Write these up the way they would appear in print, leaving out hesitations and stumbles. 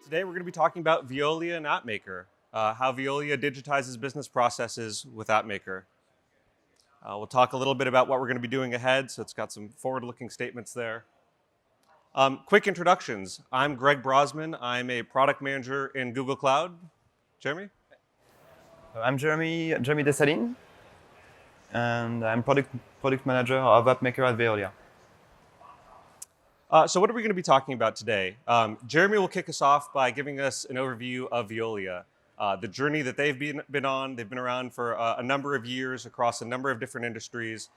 Today we're going to be talking about Veolia and AppMaker, how Veolia digitizes business processes with AppMaker. We'll talk a little bit about what we're going to be doing ahead, so it's got some forward-looking statements there. Quick introductions. I'm Greg Brosman. I'm a product manager in Google Cloud. Jeremy? I'm Jeremy DESSALINES, and I'm product manager of AppMaker at Veolia. So what are we going to be talking about today? Jeremy will kick us off by giving us an overview of Veolia, the journey that they've been on. They've been around for a number of years across a number of different industries.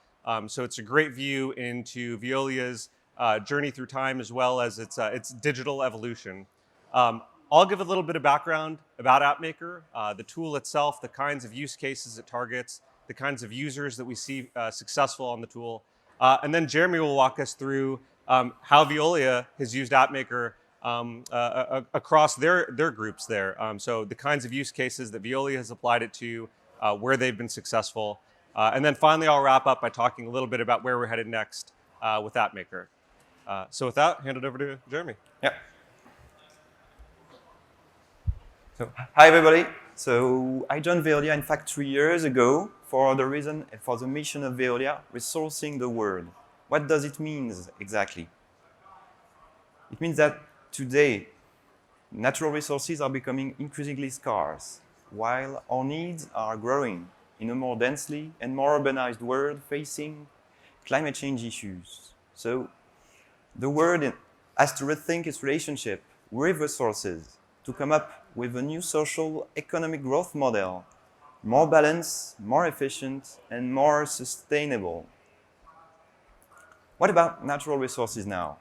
So it's a great view into Veolia's journey through time as well as its digital evolution. I'll give a little bit of background about AppMaker, the tool itself, the kinds of use cases it targets, the kinds of users that we see successful on the tool. And then Jeremy will walk us through how Veolia has used AppMaker across their groups there. So the kinds of use cases that Veolia has applied it to, where they've been successful. And then finally, I'll wrap up by talking a little bit about where we're headed next with AppMaker. So with that, hand it over to Jeremy. Yeah. So, hi everybody. So I joined Veolia, in fact, 3 years ago for the mission of Veolia, resourcing the world. What does it mean exactly? It means that today, natural resources are becoming increasingly scarce, while our needs are growing in a more densely and more urbanized world facing climate change issues. So the world has to rethink its relationship with resources to come up with a new social economic growth model, more balanced, more efficient, and more sustainable. What about natural resources now?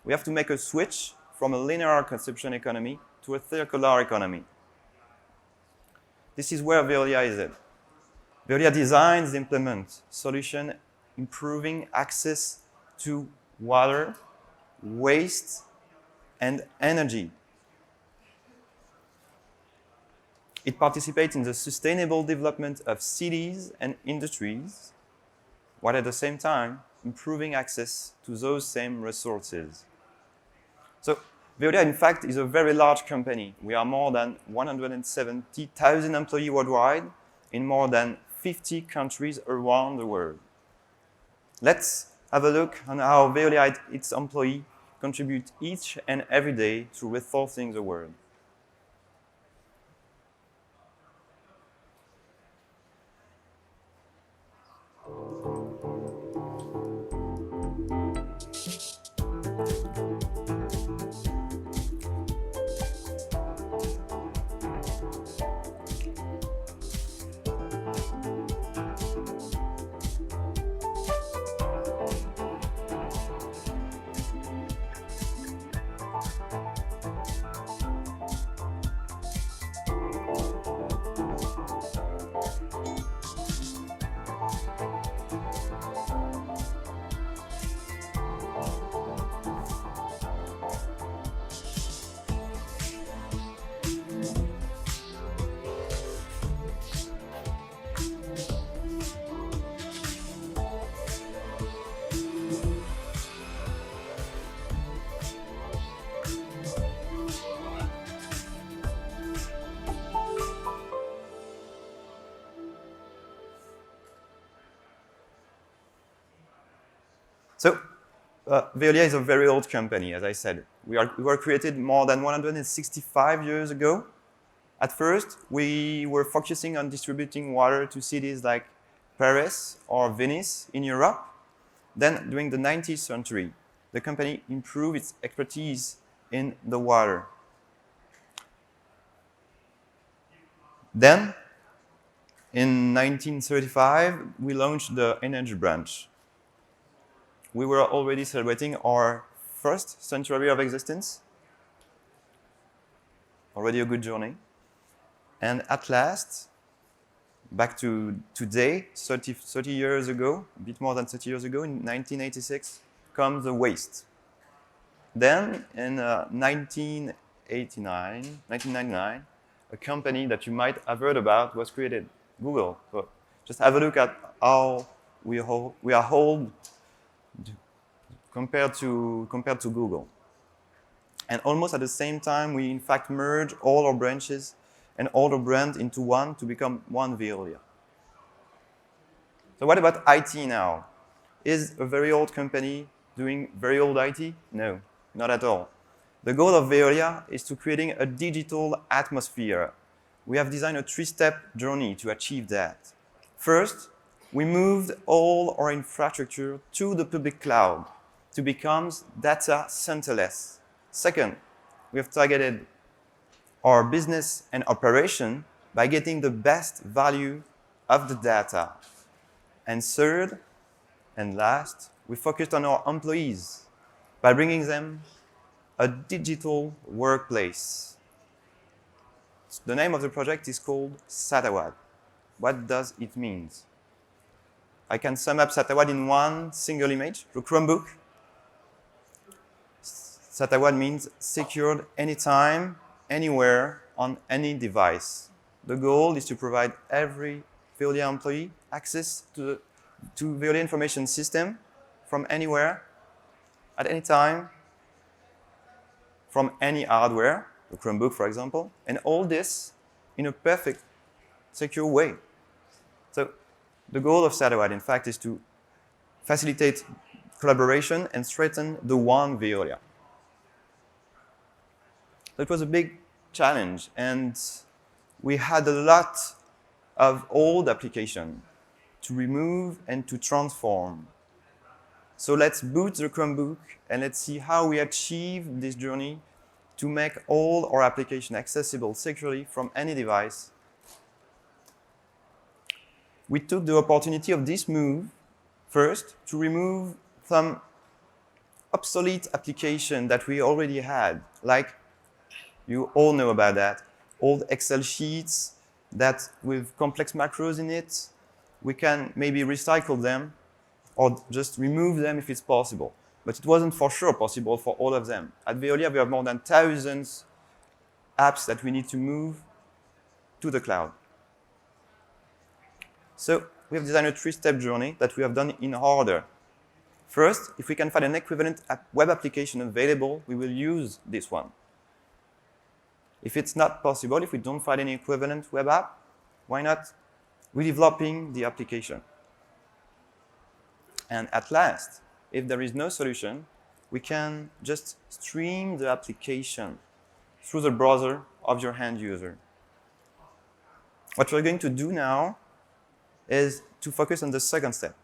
We have to make a switch from a linear consumption economy to a circular economy. This is where Veolia is at. Veolia designs and implements solutions improving access to water, waste, and energy. It participates in the sustainable development of cities and industries, while at the same time improving access to those same resources. So Veolia, in fact, is a very large company. We are more than 170,000 employees worldwide in more than 50 countries around the world. Let's have a look on how Veolia and its employees contribute each and every day to resourcing the world. So, Veolia is a very old company, as I said. We were created more than 165 years ago. At first, we were focusing on distributing water to cities like Paris or Venice in Europe. Then, during the 19th century, the company improved its expertise in the water. Then, in 1935, we launched the energy branch. We were already celebrating our first century of existence. Already a good journey. And at last, back to today, 30 years ago, a bit more than 30 years ago, in 1986, comes the waste. Then, in 1999, a company that you might have heard about was created, Google. So just have a look at how we are old compared to Google. And almost at the same time, we in fact merge all our branches and all our brands into one to become one Veolia. So what about IT now? Is a very old company doing very old IT? No, not at all. The goal of Veolia is to creating a digital atmosphere. We have designed a three-step journey to achieve that. First, we moved all our infrastructure to the public cloud to become data centerless. Second, we have targeted our business and operation by getting the best value of the data. And third, and last, we focused on our employees by bringing them a digital workplace. The name of the project is called Satawad. What does it mean? I can sum up Satawad in one single image, the Chromebook. Satawad means secured anytime, anywhere, on any device. The goal is to provide every Veolia employee access to Veolia information system from anywhere, at any time, from any hardware, the Chromebook, for example, and all this in a perfect, secure way. So the goal of Satawad, in fact, is to facilitate collaboration and strengthen the one Veolia. So it was a big challenge, and we had a lot of old applications to remove and to transform. So let's boot the Chromebook and let's see how we achieve this journey to make all our applications accessible securely from any device. We took the opportunity of this move first to remove some obsolete application that we already had, like you all know about that, old Excel sheets that with complex macros in it, we can maybe recycle them or just remove them if it's possible. But it wasn't for sure possible for all of them. At Veolia, we have more than 1,000 apps that we need to move to the cloud. So we have designed a three-step journey that we have done in order. First, if we can find an equivalent web application available, we will use this one. If it's not possible, if we don't find any equivalent web app, why not redeveloping the application? And at last, if there is no solution, we can just stream the application through the browser of your end user. What we're going to do now is to focus on the second step.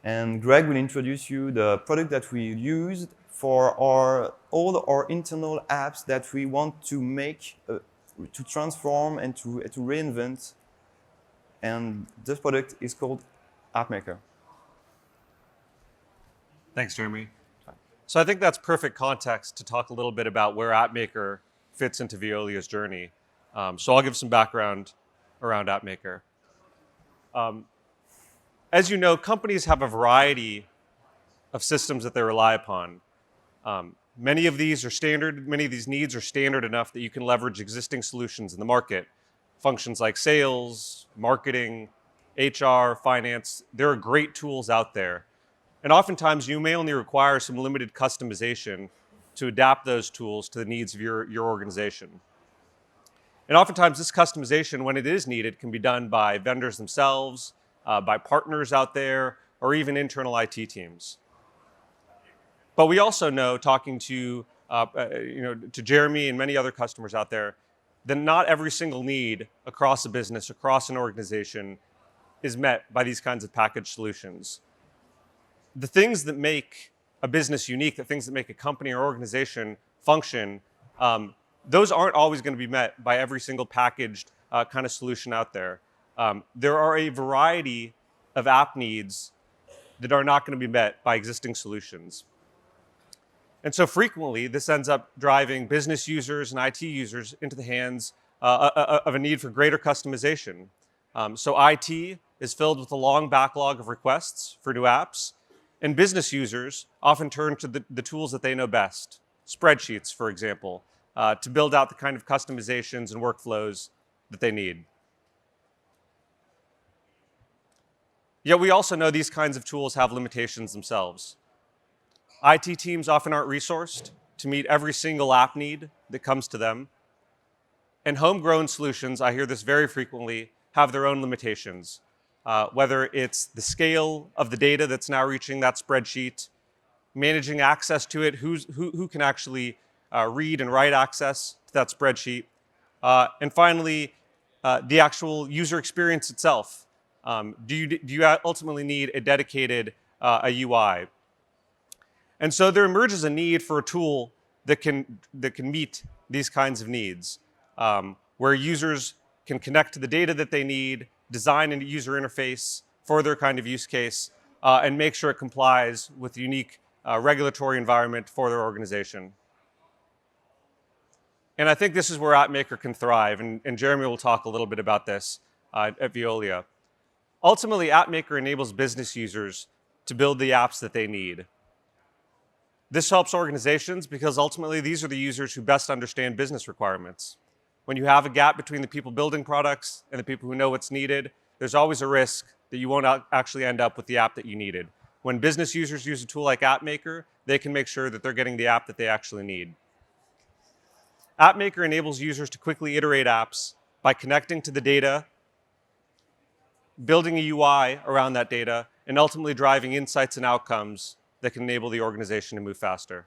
And Greg will introduce you the product that we used for all our internal apps that we want to make, to transform and to reinvent. And this product is called AppMaker. Thanks, Jeremy. So I think that's perfect context to talk a little bit about where AppMaker fits into Veolia's journey. So I'll give some background around AppMaker. As you know, companies have a variety of systems that they rely upon. Many of these needs are standard enough that you can leverage existing solutions in the market. Functions like sales, marketing, HR, finance, there are great tools out there. And oftentimes you may only require some limited customization to adapt those tools to the needs of your organization. And oftentimes this customization, when it is needed, can be done by vendors themselves, by partners out there, or even internal IT teams. But we also know, talking to Jeremy and many other customers out there, that not every single need across a business, across an organization, is met by these kinds of packaged solutions. The things that make a business unique, the things that make a company or organization function, those aren't always going to be met by every single packaged kind of solution out there. There are a variety of app needs that are not going to be met by existing solutions. And so frequently, this ends up driving business users and IT users into the hands of a need for greater customization. So IT is filled with a long backlog of requests for new apps, and business users often turn to the tools that they know best, Spreadsheets, for example, to build out the kind of customizations and workflows that they need. Yet we also know these kinds of tools have limitations themselves. IT teams often aren't resourced to meet every single app need that comes to them. And homegrown solutions, I hear this very frequently, have their own limitations. Whether it's the scale of the data that's now reaching that spreadsheet, managing access to it, who can actually read and write access to that spreadsheet, and finally, the actual user experience itself. Do you ultimately need a dedicated a UI? And so there emerges a need for a tool that can meet these kinds of needs, where users can connect to the data that they need, design a user interface for their kind of use case, and make sure it complies with the unique regulatory environment for their organization. And I think this is where AppMaker can thrive, and Jeremy will talk a little bit about this at Veolia. Ultimately, AppMaker enables business users to build the apps that they need. This helps organizations because ultimately these are the users who best understand business requirements. When you have a gap between the people building products and the people who know what's needed, there's always a risk that you won't actually end up with the app that you needed. When business users use a tool like AppMaker, they can make sure that they're getting the app that they actually need. AppMaker enables users to quickly iterate apps by connecting to the data, building a UI around that data, and ultimately driving insights and outcomes that can enable the organization to move faster.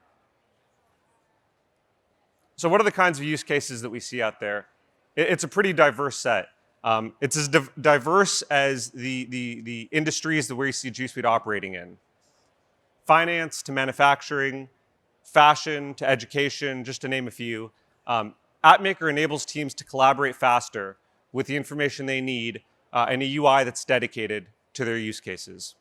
So what are the kinds of use cases that we see out there? It's a pretty diverse set. It's as diverse as the industries that we see G Suite operating in. Finance to manufacturing, fashion to education, just to name a few. AppMaker enables teams to collaborate faster with the information they need and a UI that's dedicated to their use cases.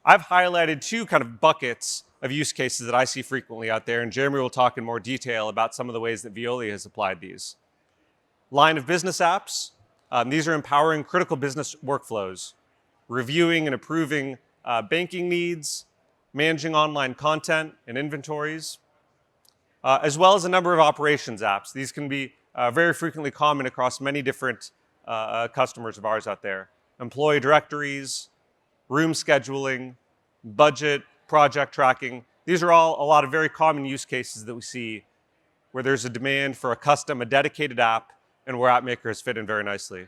I've highlighted two kind of buckets of use cases that I see frequently out there, and Jeremy will talk in more detail about some of the ways that Veolia has applied these. Line of business apps. These are empowering critical business workflows, reviewing and approving banking needs, managing online content and inventories, as well as a number of operations apps. These can be very frequently common across many different customers of ours out there. Employee directories, room scheduling, budget, project tracking. These are all a lot of very common use cases that we see where there's a demand for a dedicated app, and where AppMaker has fit in very nicely.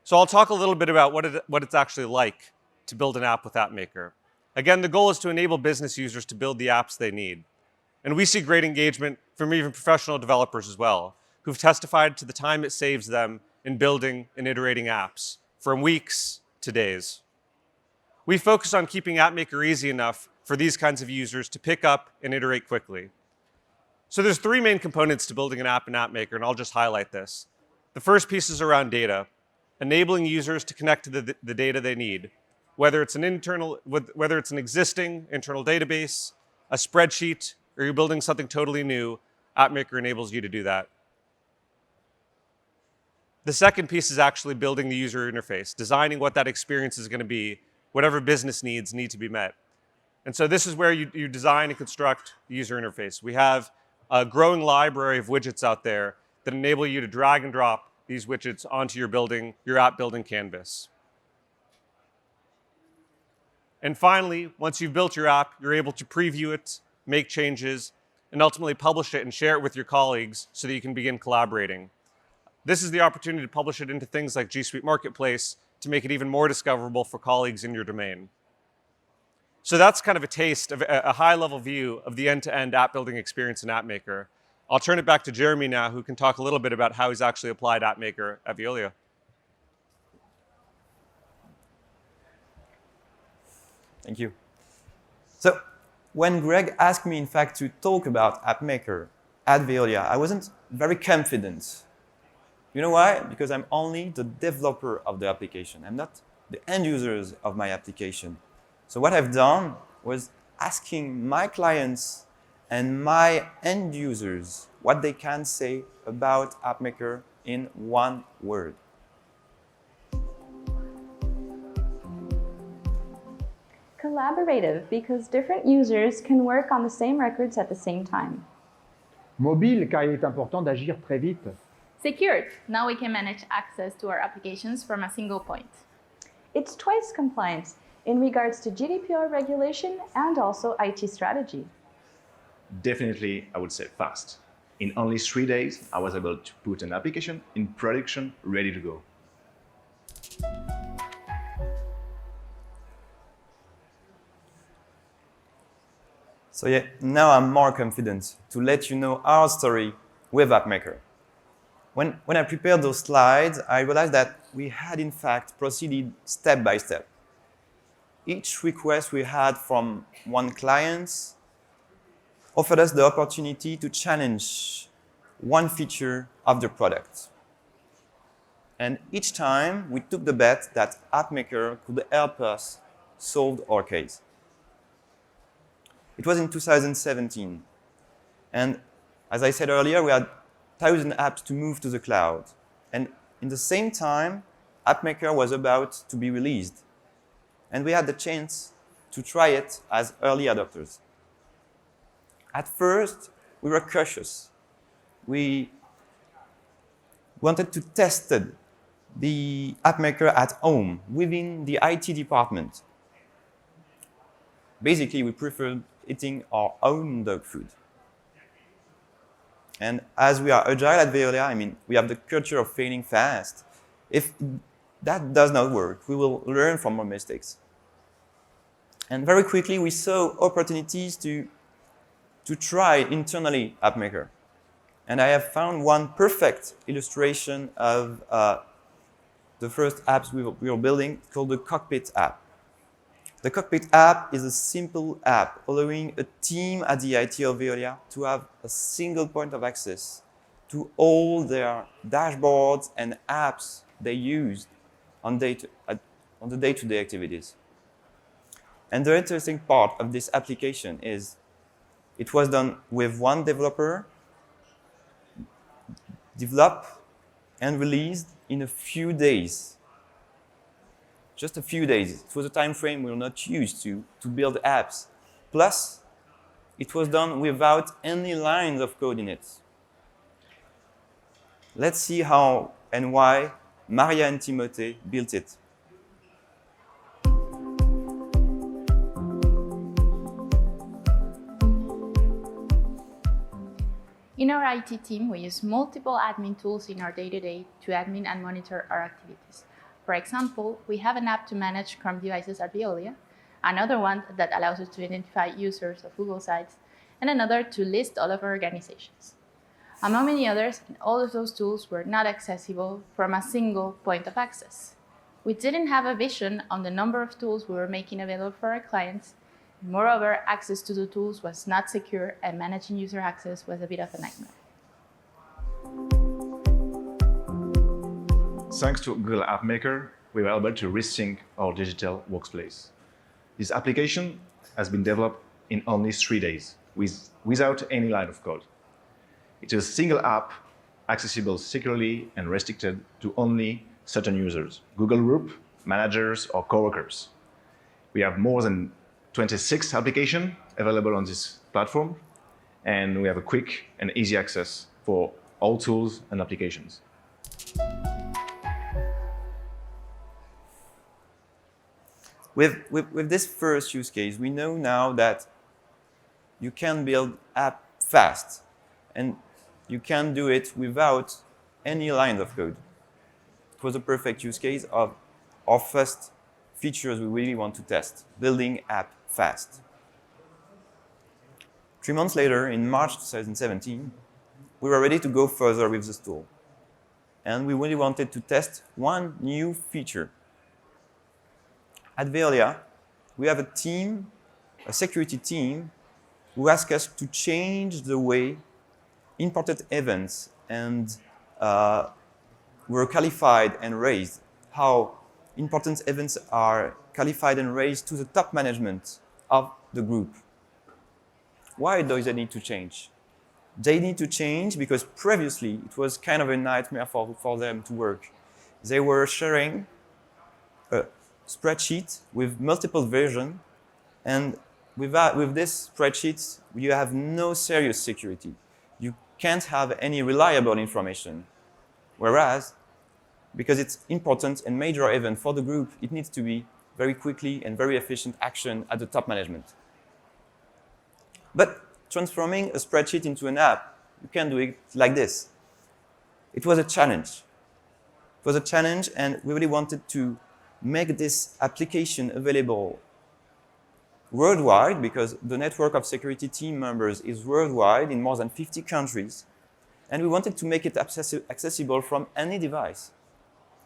So I'll talk a little bit about what it's actually like to build an app with AppMaker. Again, the goal is to enable business users to build the apps they need. And we see great engagement from even professional developers as well, who've testified to the time it saves them in building and iterating apps, from weeks to days. We focus on keeping AppMaker easy enough for these kinds of users to pick up and iterate quickly. So there's three main components to building an app in AppMaker, and I'll just highlight this. The first piece is around data, enabling users to connect to the data they need, whether it's an existing internal database, a spreadsheet, or you're building something totally new. AppMaker enables you to do that. The second piece is actually building the user interface, designing what that experience is going to be, whatever business needs need to be met. And so this is where you design and construct the user interface. We have a growing library of widgets out there that enable you to drag and drop these widgets onto your app building canvas. And finally, once you've built your app, you're able to preview it, make changes, and ultimately publish it and share it with your colleagues so that you can begin collaborating. This is the opportunity to publish it into things like G Suite Marketplace to make it even more discoverable for colleagues in your domain. So that's kind of a taste of a high-level view of the end-to-end app building experience in AppMaker. I'll turn it back to Jeremy now, who can talk a little bit about how he's actually applied AppMaker at Veolia. Thank you. So when Greg asked me, in fact, to talk about AppMaker at Veolia, I wasn't very confident. You know why? Because I'm only the developer of the application. I'm not the end users of my application. So what I've done was asking my clients and my end users what they can say about AppMaker in one word. Collaborative, because different users can work on the same records at the same time. Mobile, car il est important d'agir très vite. Secured. Now we can manage access to our applications from a single point. It's twice compliant. in regards to GDPR regulation and also IT strategy. Definitely, I would say fast. In only 3 days, I was able to put an application in production ready to go. So yeah, now I'm more confident to let you know our story with AppMaker. When I prepared those slides, I realized that we had in fact proceeded step by step. Each request we had from one client offered us the opportunity to challenge one feature of the product. And each time we took the bet that AppMaker could help us solve our case. It was in 2017. And as I said earlier, we had 1,000 apps to move to the cloud. And in the same time, AppMaker was about to be released. And we had the chance to try it as early adopters. At first, we were cautious. We wanted to test the AppMaker at home within the IT department. Basically, we preferred eating our own dog food. And as we are agile at Veolia, we have the culture of failing fast. If that does not work, we will learn from our mistakes. And very quickly, we saw opportunities to try internally AppMaker. And I have found one perfect illustration of the first apps we were building called the Cockpit App. The Cockpit App is a simple app allowing a team at the IT of Veolia to have a single point of access to all their dashboards and apps they use on the day-to-day activities. And the interesting part of this application is it was done with one developer, developed and released in a few days. Just a few days. It was a time frame we were not used to build apps. Plus, it was done without any lines of code in it. Let's see how and why Maria and Timothée built it. In our IT team, we use multiple admin tools in our day-to-day to admin and monitor our activities. For example, we have an app to manage Chrome devices at Veolia, another one that allows us to identify users of Google sites, and another to list all of our organizations. Among many others, and all of those tools were not accessible from a single point of access. We didn't have a vision on the number of tools we were making available for our clients. Moreover, access to the tools was not secure, and managing user access was a bit of a nightmare. Thanks to Google App Maker, we were able to resync our digital workplace. This application has been developed in only 3 days, without any line of code. It is a single app, accessible securely and restricted to only certain users, Google Group, managers, or coworkers. We have more than 26 applications available on this platform, and we have a quick and easy access for all tools and applications. With this first use case, we know now that you can build app fast, and you can do it without any lines of code. It was a perfect use case of our first features we really want to test, building app fast. 3 months later, in March 2017, we were ready to go further with this tool. And we really wanted to test one new feature. At Veolia, we have a security team, who asked us to change the way important events were qualified and raised, how important events are qualified and raised to the top management of the group. Why do they need to change? They need to change because previously it was kind of a nightmare for them to work. They were sharing a spreadsheet with multiple versions, and with this spreadsheet, you have no serious security. You can't have any reliable information. Whereas, because it's important and major event for the group, it needs to be very quickly and very efficient action at the top management. But transforming a spreadsheet into an app, you can do it like this. It was a challenge. It was a challenge, and we really wanted to make this application available worldwide, because the network of security team members is worldwide in more than 50 countries. And we wanted to make it accessible from any device,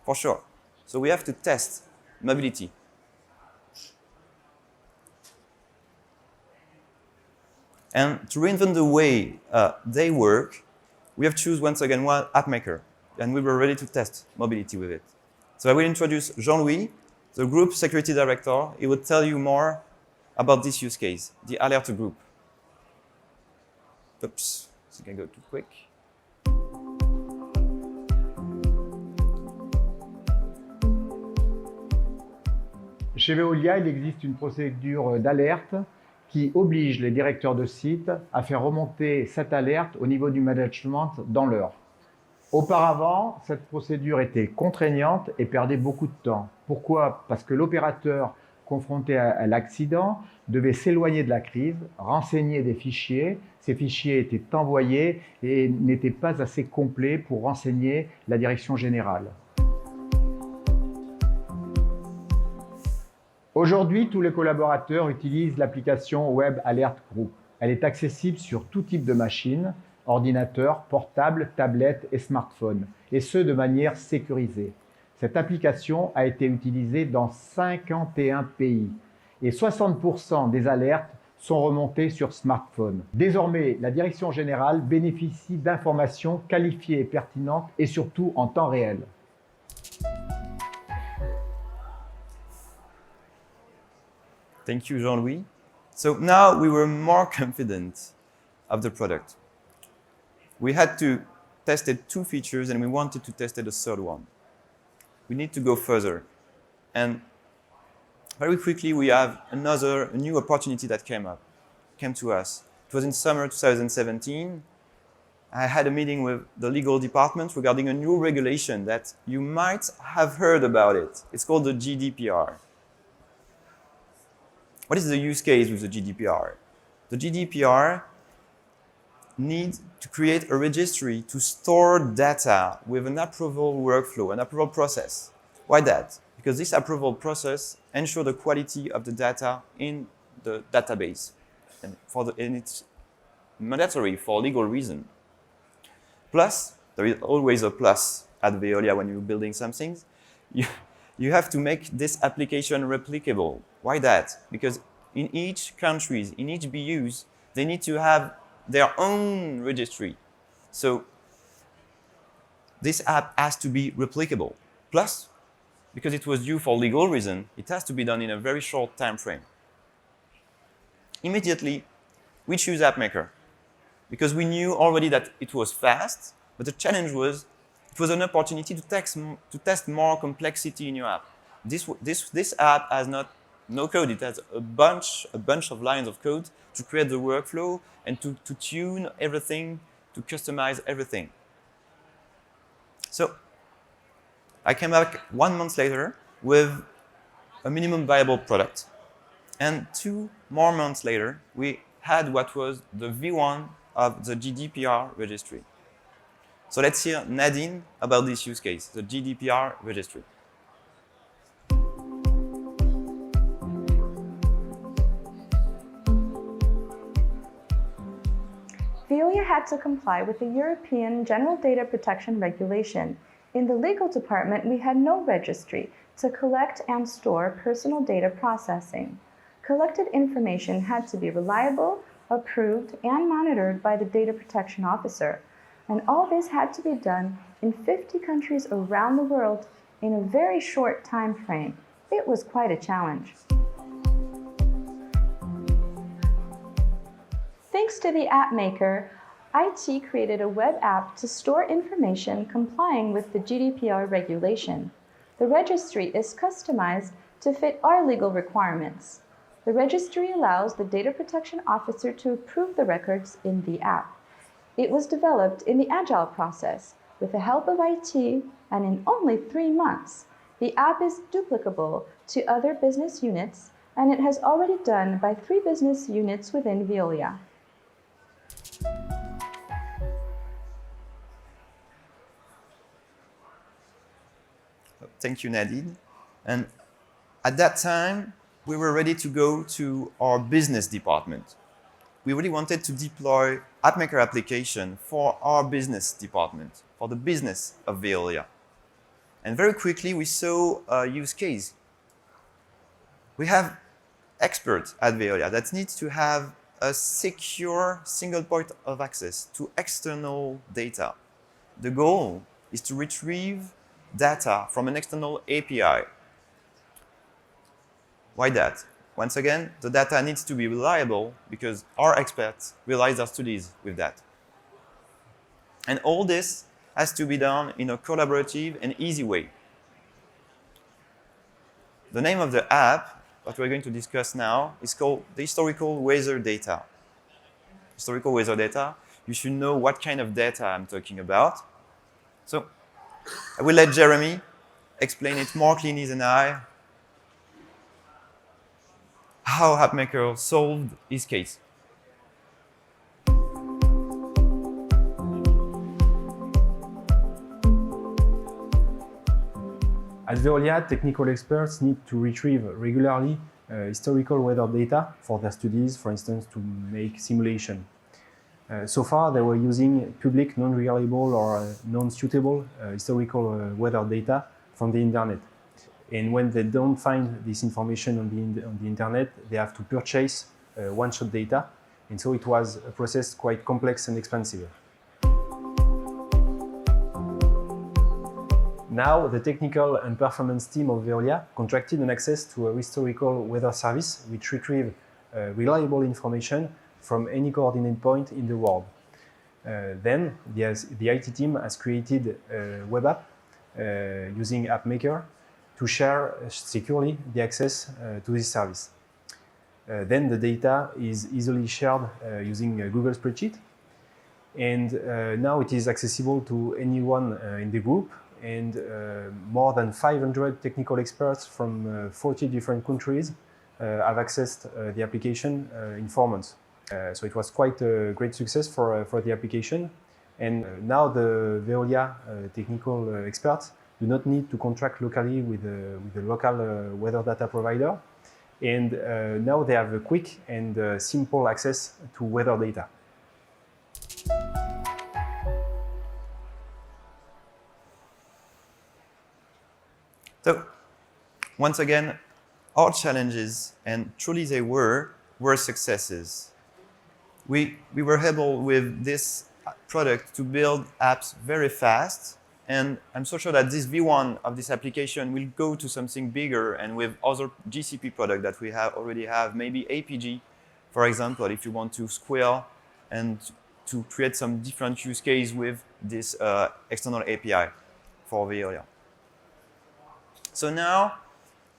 for sure. So we have to test mobility. And to reinvent the way they work, we have chosen once again one app maker, and we were ready to test mobility with it. So I will introduce Jean-Louis, the group security director. He will tell you more about this use case, the alert group. Oops, I think I go too quick. Chez Veolia, il existe une procédure d'alerte qui oblige les directeurs de site à faire remonter cette alerte au niveau du management dans l'heure. Auparavant, cette procédure était contraignante et perdait beaucoup de temps. Pourquoi? Parce que l'opérateur confronté à l'accident devait s'éloigner de la crise, renseigner des fichiers. Ces fichiers étaient envoyés et n'étaient pas assez complets pour renseigner la direction générale. Aujourd'hui, tous les collaborateurs utilisent l'application Web Alert Group. Elle est accessible sur tout type de machine, ordinateur, portable, tablette et smartphone, et ce de manière sécurisée. Cette application a été utilisée dans 51 pays et 60% des alertes sont remontées sur smartphone. Désormais, la direction générale bénéficie d'informations qualifiées et pertinentes et surtout en temps réel. Thank you, Jean-Louis. So now we were more confident of the product. We had to test it 2 features, and we wanted to test it a 3rd one. We need to go further. And very quickly, we have a new opportunity that came to us. It was in summer 2017. I had a meeting with the legal department regarding a new regulation that you might have heard about it. It's called the Gdpr. What is the use case with the Gdpr? The Gdpr needs to create a registry to store data with an approval workflow, an approval process. Why that? Because this approval process ensures the quality of the data in the database. And it's mandatory for legal reason. Plus, there is always a plus at Veolia when you're building some things. You have to make this application replicable. Why that? Because in each countries, in each BUs, they need to have their own registry. So this app has to be replicable. Plus, because it was due for legal reason, it has to be done in a very short time frame. Immediately, we choose AppMaker because we knew already that it was fast, but the challenge was it was an opportunity to test more complexity in your app. This app has no code. It has a bunch of lines of code to create the workflow and to tune everything, to customize everything. So I came back 1 month later with a minimum viable product. And 2 more months later, we had what was the V1 of the GDPR registry. So let's hear Nadine about this use case, the GDPR registry. Veolia had to comply with the European General Data Protection Regulation. In the legal department, we had no registry to collect and store personal data processing. Collected information had to be reliable, approved, and monitored by the data protection officer. And all this had to be done in 50 countries around the world in a very short time frame. It was quite a challenge. Thanks to the app maker, IT created a web app to store information complying with the GDPR regulation. The registry is customized to fit our legal requirements. The registry allows the data protection officer to approve the records in the app. It was developed in the Agile process with the help of IT, and in only 3 months, The app is duplicable to other business units, and it has already done by 3 business units within Veolia. Thank you, Nadine. And at that time, we were ready to go to our business department. We really wanted to deploy AppMaker application for our business department, for the business of Veolia. And very quickly, we saw a use case. We have experts at Veolia that need to have a secure single point of access to external data. The goal is to retrieve data from an external API. Why that? Once again, the data needs to be reliable because our experts realize their studies with that. And all this has to be done in a collaborative and easy way. The name of the app, what we're going to discuss now, is called the historical weather data. Historical weather data, you should know what kind of data I'm talking about. So I will let Jeremy explain it more cleanly than I, how AppMaker solved his case. At Veolia, technical experts need to retrieve regularly historical weather data for their studies, for instance, to make simulation. So far, they were using public, non-reliable or non-suitable historical weather data from the internet. And when they don't find this information on the internet, they have to purchase one-shot data. And so it was a process quite complex and expensive. Now, the technical and performance team of Veolia contracted an access to a historical weather service which retrieves reliable information from any coordinate point in the world. Then, the IT team has created a web app using AppMaker to share securely the access to this service. Then the data is easily shared using Google Spreadsheet. And now it is accessible to anyone in the group. And more than 500 technical experts from 40 different countries have accessed the application in 4 months. So it was quite a great success for the application. And now the Veolia technical experts do not need to contract locally with a local weather data provider. And now they have a quick and simple access to weather data. So, once again, our challenges, and truly they were successes. We were able with this product to build apps very fast, and I'm so sure that this V1 of this application will go to something bigger, and with other GCP products that we already have, maybe APG, for example, if you want to square and to create some different use case with this external API for Veolia. So now,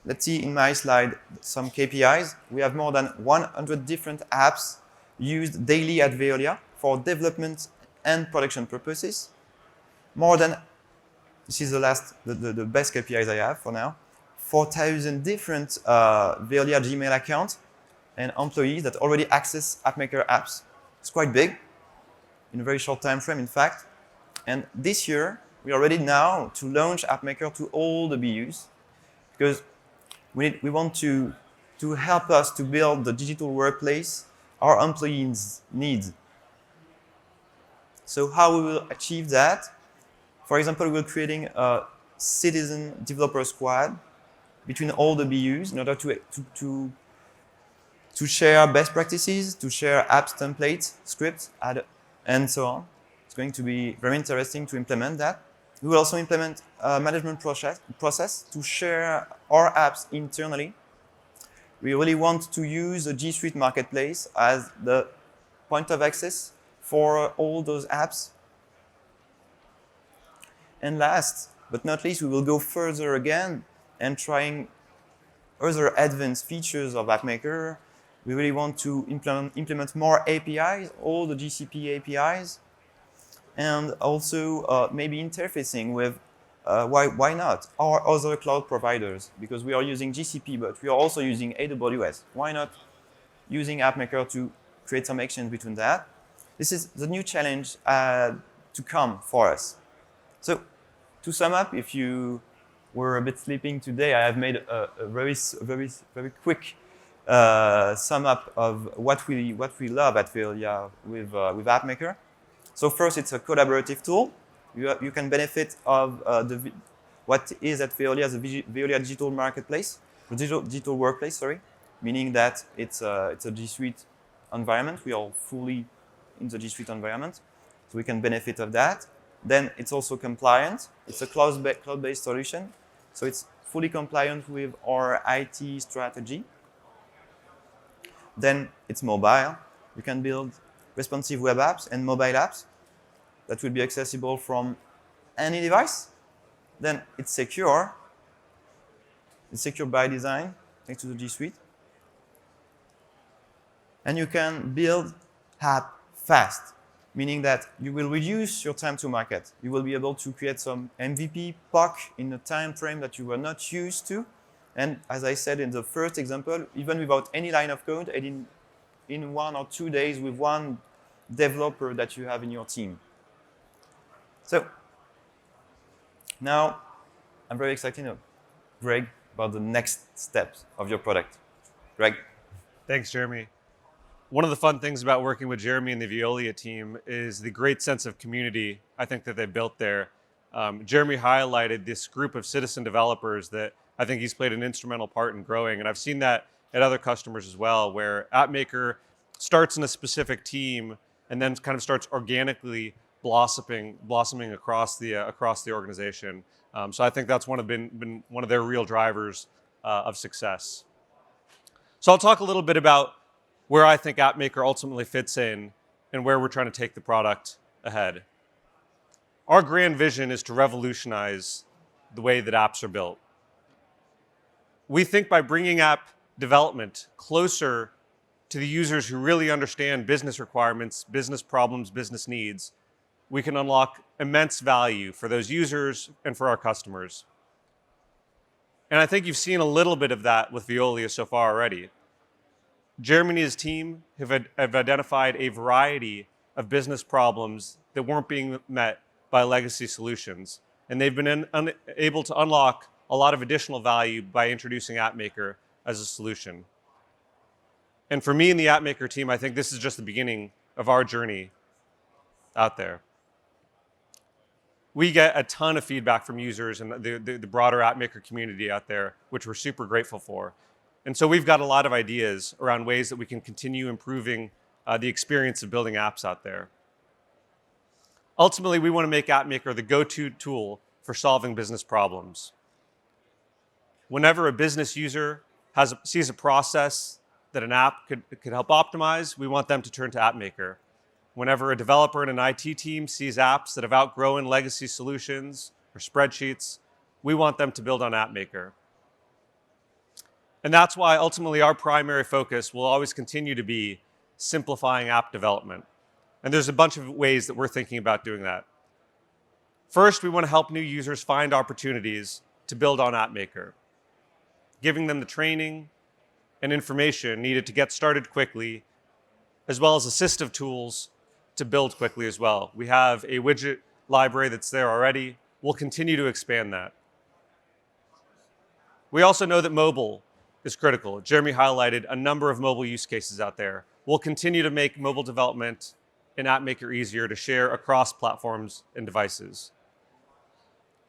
let's see in my slide some KPIs. We have more than 100 different apps used daily at Veolia for development and production purposes. More than, this is the best KPIs I have for now, 4,000 different Veolia Gmail accounts and employees that already access AppMaker apps. It's quite big, in a very short time frame, in fact. And this year, we are ready now to launch AppMaker to all the BUs because we want to help us to build the digital workplace our employees need. So how we will achieve that? For example, we're creating a citizen developer squad between all the BUs in order to share best practices, to share apps, templates, scripts, and so on. It's going to be very interesting to implement that. We will also implement a management process to share our apps internally. We really want to use the G Suite marketplace as the point of access for all those apps. And last but not least, we will go further again and trying other advanced features of AppMaker. We really want to implement more APIs, all the GCP APIs, and also maybe interfacing with Why not? Or other cloud providers, because we are using GCP, but we are also using AWS. Why not using AppMaker to create some actions between that? This is the new challenge to come for us. So to sum up, if you were a bit sleeping today, I have made a very quick sum up of what we love at Veolia with AppMaker. So first, it's a collaborative tool. You can benefit of what is at Veolia the Veolia digital marketplace, the digital workplace, sorry, meaning that it's a G Suite environment. We are fully in the G Suite environment, so we can benefit of that. Then it's also compliant. It's a cloud-based solution, so it's fully compliant with our IT strategy. Then it's mobile. You can build responsive web apps and mobile apps that will be accessible from any device. Then it's secure. It's secure by design, thanks to the G Suite. And you can build app fast, meaning that you will reduce your time to market. You will be able to create some MVP, POC in a time frame that you were not used to. And as I said in the first example, even without any line of code, and in 1 or 2 days with one developer that you have in your team. So now I'm very excited, Greg, about the next steps of your product. Greg. Thanks, Jeremy. One of the fun things about working with Jeremy and the Veolia team is the great sense of community I think that they built there. Jeremy highlighted this group of citizen developers that I think he's played an instrumental part in growing. And I've seen that at other customers as well, where AppMaker starts in a specific team and then kind of starts organically blossoming across the organization. So I think that's been one of their real drivers of success. So I'll talk a little bit about where I think AppMaker ultimately fits in and where we're trying to take the product ahead. Our grand vision is to revolutionize the way that apps are built. We think by bringing app development closer to the users who really understand business requirements, business problems, business needs, we can unlock immense value for those users and for our customers. And I think you've seen a little bit of that with Veolia so far already. Jeremy and his team have identified a variety of business problems that weren't being met by legacy solutions. And they've been able to unlock a lot of additional value by introducing AppMaker as a solution. And for me and the AppMaker team, I think this is just the beginning of our journey out there. We get a ton of feedback from users and the broader AppMaker community out there, which we're super grateful for. And so we've got a lot of ideas around ways that we can continue improving the experience of building apps out there. Ultimately, we want to make AppMaker the go-to tool for solving business problems. Whenever a business user sees a process that an app could help optimize, we want them to turn to AppMaker. Whenever a developer and an IT team sees apps that have outgrown legacy solutions or spreadsheets, we want them to build on AppMaker. And that's why ultimately our primary focus will always continue to be simplifying app development. And there's a bunch of ways that we're thinking about doing that. First, we want to help new users find opportunities to build on AppMaker, giving them the training and information needed to get started quickly, as well as assistive tools to build quickly as well. We have a widget library that's there already. We'll continue to expand that. We also know that mobile is critical. Jeremy highlighted a number of mobile use cases out there. We'll continue to make mobile development in AppMaker easier to share across platforms and devices.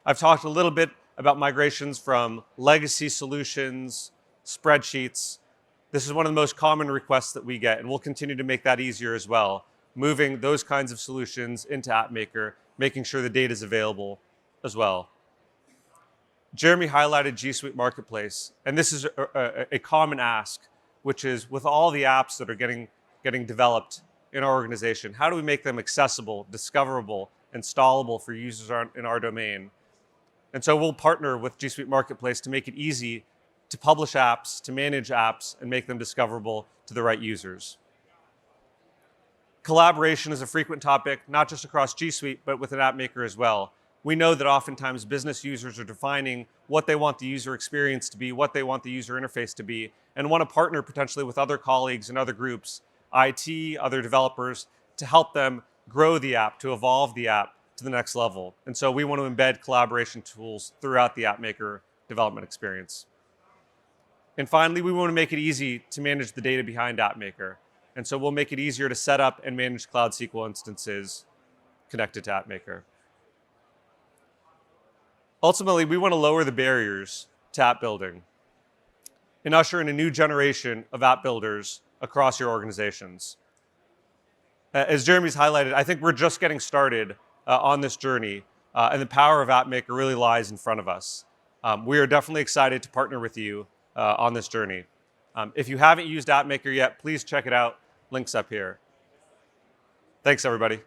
I've talked a little bit about migrations from legacy solutions, spreadsheets. This is one of the most common requests that we get, and we'll continue to make that easier as well, moving those kinds of solutions into AppMaker, making sure the data is available as well. Jeremy highlighted G Suite Marketplace, and this is a common ask, which is with all the apps that are getting developed in our organization, how do we make them accessible, discoverable, installable for users in our domain? And so we'll partner with G Suite Marketplace to make it easy to publish apps, to manage apps, and make them discoverable to the right users. Collaboration is a frequent topic, not just across G Suite, but within AppMaker as well. We know that oftentimes business users are defining what they want the user experience to be, what they want the user interface to be, and want to partner potentially with other colleagues and other groups, IT, other developers, to help them grow the app, to evolve the app to the next level. And so we want to embed collaboration tools throughout the app maker development experience. And finally, we want to make it easy to manage the data behind App Maker. And so we'll make it easier to set up and manage Cloud SQL instances connected to App Maker. Ultimately, we want to lower the barriers to app building and usher in a new generation of app builders across your organizations. As Jeremy's highlighted, I think we're just getting started on this journey, and the power of App Maker really lies in front of us. We are definitely excited to partner with you on this journey. If you haven't used App Maker yet, please check it out. Links up here. Thanks, everybody.